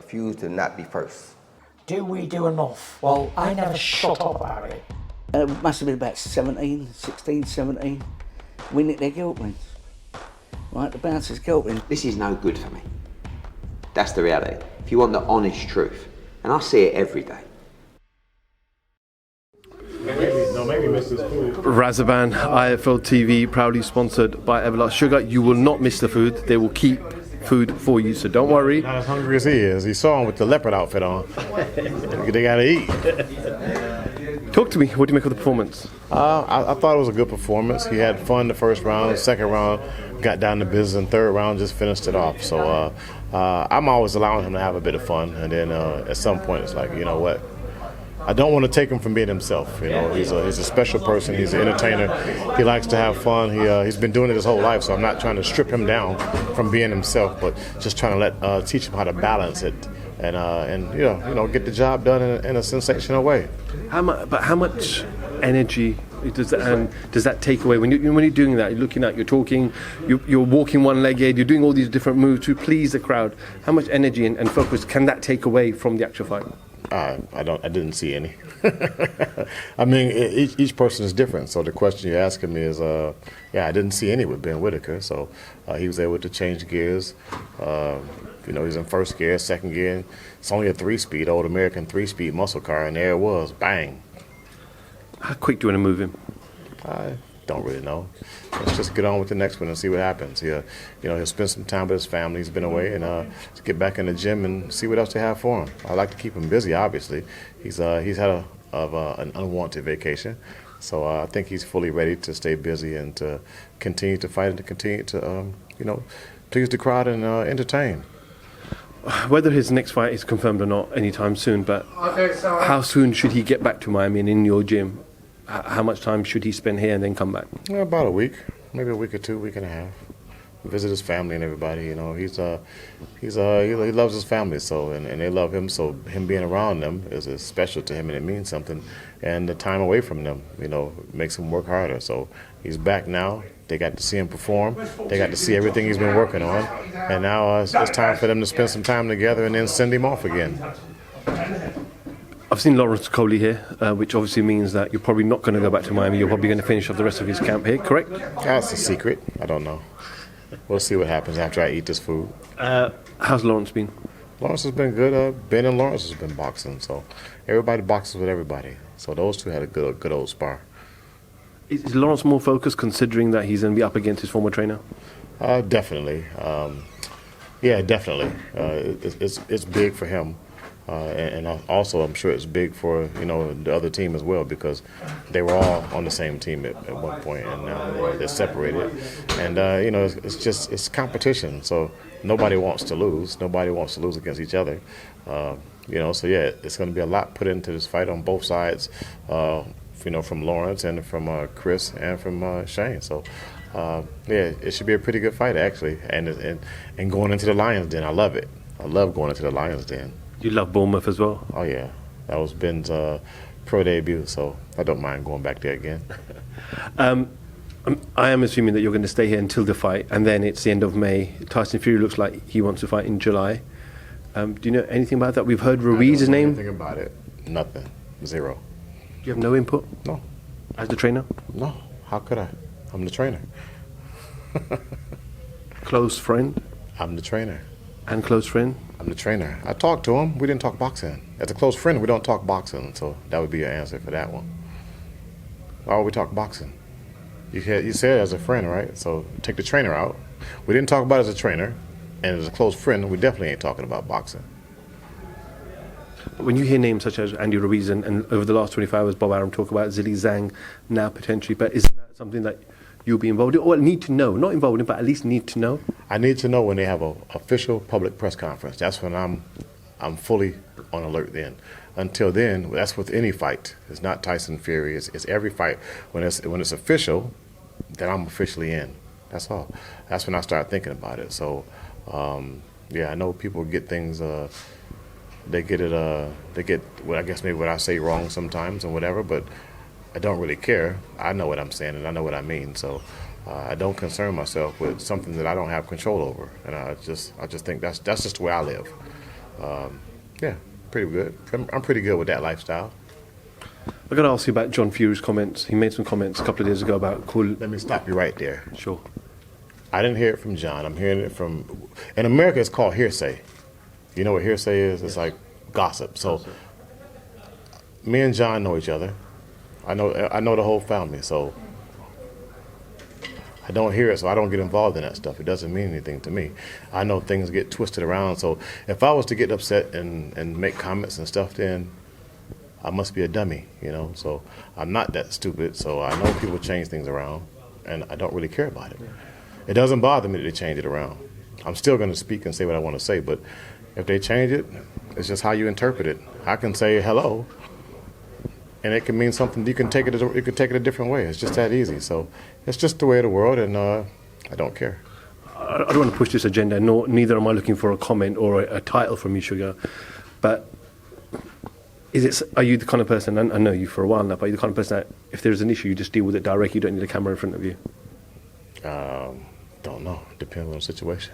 refused to not be first. Do we do enough? Well, I never shut up about it. It must have been about 16, 17. We nicked their guilt rings. Right, the bouncer's guilt ring. This is no good for me. That's the reality. If you want the honest truth, and I see it every day. Razaban, IFL TV, proudly sponsored by Everlast Sugar. You will not miss the food. They will keep food for you, so don't worry. Not as hungry as he is. He saw him with the leopard outfit on. They gotta eat. Talk to me. What do you make of the performance? I thought it was a good performance. He had fun the first round. Second round, got down to business, and third round just finished it off. So I'm always allowing him to have a bit of fun, and then at some point it's like, you know what? I don't want to take him from being himself. You know, he's a special person. He's an entertainer. He likes to have fun. He's been doing it his whole life, so I'm not trying to strip him down from being himself, but just trying to teach him how to balance it and you know get the job done in a sensational way. How much energy does that take away when you're doing that? You're looking at, you're talking, you're walking one-legged, you're doing all these different moves to please the crowd. How much energy and focus can that take away from the actual fight? I didn't see any. I mean, each person is different. So the question you're asking me is, I didn't see any with Ben Whittaker. So he was able to change gears. He's in first gear, second gear. It's only a 3-speed, old American 3-speed muscle car, and there it was, bang. How quick do you want to move him? I don't really know. Let's just get on with the next one and see what happens. He'll spend some time with his family. He's been away, and to get back in the gym and see what else they have for him. I like to keep him busy. Obviously, he's had an unwanted vacation, so I think he's fully ready to stay busy and to continue to fight and to continue to please the crowd and entertain. Whether his next fight is confirmed or not anytime soon, but how soon should he get back to Miami and in your gym? How much time should he spend here and then come back? About a week, maybe a week or two, week and a half. Visit his family and everybody. You know, he loves his family, so and they love him. So him being around them is special to him, and it means something. And the time away from them, makes him work harder. So he's back now. They got to see him perform. They got to see everything he's been working on, and now it's time for them to spend some time together and then send him off again. I've seen Lawrence Okolie here, which obviously means that you're probably not going to go back to Miami. You're probably going to finish off the rest of his camp here, correct? That's a secret. I don't know. We'll see what happens after I eat this food. How's Lawrence been? Lawrence has been good. Ben and Lawrence has been boxing, so everybody boxes with everybody. So those two had a good old spar. Is Lawrence more focused considering that he's going to be up against his former trainer? Definitely. Definitely. It's big for him. And also, I'm sure it's big for the other team as well, because they were all on the same team at one point, and now they're separated. And it's competition. So nobody wants to lose. Nobody wants to lose against each other. It's going to be a lot put into this fight on both sides. From Lawrence and from Chris and from Shane. So it should be a pretty good fight actually. And going into the Lions Den, I love it. I love going into the Lions Den. You love Bournemouth as well? Oh, yeah. That was Ben's pro debut, so I don't mind going back there again. I am assuming that you're going to stay here until the fight, and then it's the end of May. Tyson Fury looks like he wants to fight in July. Do you know anything about that? We've heard Ruiz's name. Anything about it? Nothing. Zero. Do you have no input? No. As the trainer? No. How could I? I'm the trainer. Close friend? I'm the trainer. And close friend? I'm the trainer. I talked to him. We didn't talk boxing. As a close friend, we don't talk boxing. So that would be your answer for that one. Why would we talk boxing? You said as a friend, right? So take the trainer out. We didn't talk about it as a trainer. And as a close friend, we definitely ain't talking about boxing. When you hear names such as Andy Ruiz and over the last 24 hours, Bob Arum talk about Zhang now potentially, but isn't that something that you'll be involved in, or need to know? Not involved in, but at least need to know? I need to know when they have an official public press conference. That's when I'm fully on alert then. Until then, that's with any fight. It's not Tyson Fury. It's every fight. When it's official, then I'm officially in. That's all. That's when I start thinking about it. So, I know people get things. They get I guess maybe what I say wrong sometimes and whatever, but I don't really care. I know what I'm saying and I know what I mean. So I don't concern myself with something that I don't have control over. And I just think that's just the way I live. yeah, pretty good. I'm pretty good with that lifestyle. I got to ask you about John Fury's comments. He made some comments a couple of days ago about Let me stop you right there. Sure. I didn't hear it from John. I'm hearing it from. In America, it's called hearsay. You know what hearsay is? It's like gossip. So, me and John know each other. I know the whole family. So, I don't hear it, so I don't get involved in that stuff. It doesn't mean anything to me. I know things get twisted around. So, if I was to get upset and make comments and stuff, then I must be a dummy, you know. So, I'm not that stupid. So, I know people change things around, and I don't really care about it. It doesn't bother me that they change it around. I'm still going to speak and say what I want to say, but if they change it, it's just how you interpret it. I can say hello, and it can mean something. You can take it a different way. It's just that easy. So it's just the way of the world, and I don't care. I don't want to push this agenda, neither am I looking for a comment or a title from you, Sugar. But are you the kind of person, and I know you for a while now, but are you the kind of person that if there's an issue, you just deal with it directly, you don't need a camera in front of you? Don't know. Depends on the situation.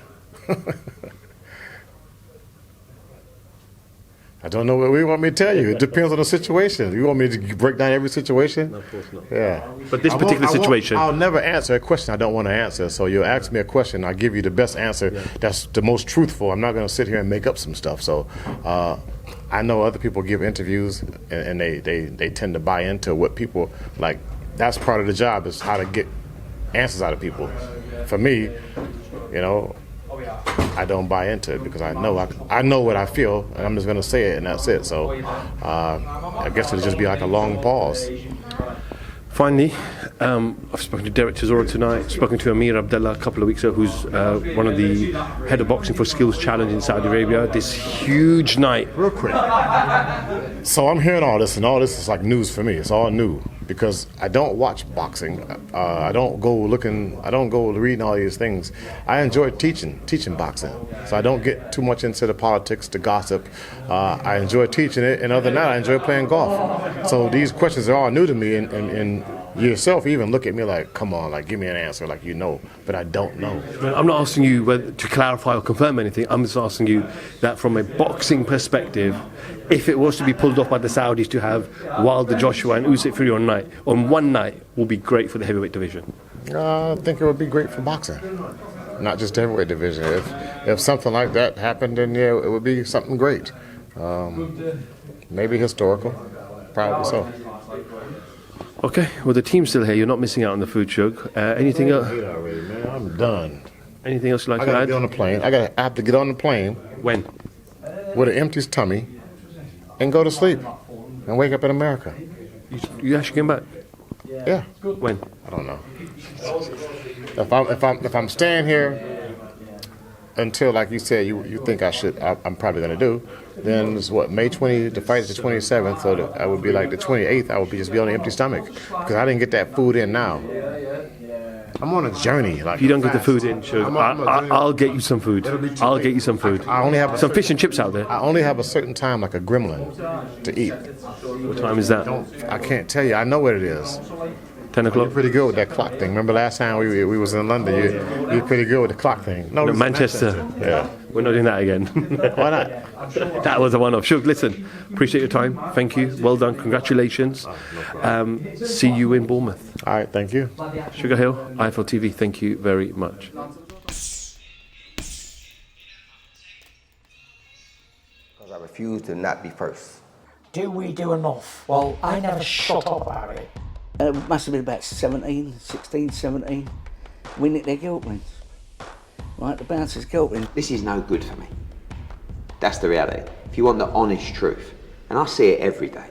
I don't know what you want me to tell you. It depends on the situation. You want me to break down every situation? No, of course not. Yeah. But this particular situation. I'll never answer a question I don't want to answer. So you'll ask me a question, I'll give you the best answer that's the most truthful. I'm not going to sit here and make up some stuff. So I know other people give interviews and they tend to buy into what people like. That's part of the job, is how to get answers out of people. For me, you know, I don't buy into it because I know what I feel, and I'm just going to say it, and that's it. So I guess it'll just be like a long pause. Finally, I've spoken to Derek Chisora tonight, spoken to Amir Abdullah a couple of weeks ago, who's one of the head of boxing for Skills Challenge in Saudi Arabia. This huge night. Real quick. So I'm hearing all this, and all this is like news for me. It's all new because I don't watch boxing. I don't go reading all these things. I enjoy teaching boxing. So I don't get too much into the politics, the gossip. I enjoy teaching it, and other than that, I enjoy playing golf. So these questions are all new to me, and yourself even look at me like, come on, like give me an answer, like you know, but I don't know. I'm not asking you whether to clarify or confirm anything. I'm just asking you that from a boxing perspective, if it was to be pulled off by the Saudis to have Wilder, Joshua and Usyk Fury on one night, will be great for the heavyweight division. I think it would be great for boxing, not just the heavyweight division. If something like that happened, then yeah, it would be something great. Maybe historical, probably so. Okay, well the team's still here. You're not missing out on the food, Shug. Anything else? Already, man. I'm done. Anything else you'd like I to gotta add? get on the plane. I have to get on the plane When? with an empty tummy and go to sleep and wake up in America. You actually came back? Yeah. When? I don't know. If I'm staying here until, like you said, you think I'm probably gonna do, then it's what, May 20, the fight is the 27th, so I would be like the 28th, I would just be on an empty stomach because I didn't get that food in now. I'm on a journey. Like, If you don't get the food in, Shug, I'll get you some food. I'll get you some food. I only have some fish and chips out there. I only have a certain time, like a gremlin, to eat. What time is that? I can't tell you. I know what it is. 10 o'clock? You're pretty good with that clock thing. Remember last time we was in London, you're pretty good with the clock thing. No, Manchester. Yeah. We're not doing that again. Why not? That was a one-off. Shug, listen, appreciate your time. Thank you. Well done. Congratulations. See you in Bournemouth. All right, thank you. Sugar Hill, IFL TV, thank you very much. Because I refuse to not be first. Do we do enough? Well, I never shut up about it. It must have been about 16, 17. We nicked their guilt rings. Right, the bouncer's guilt ring. This is no good for me. That's the reality. If you want the honest truth, and I see it every day,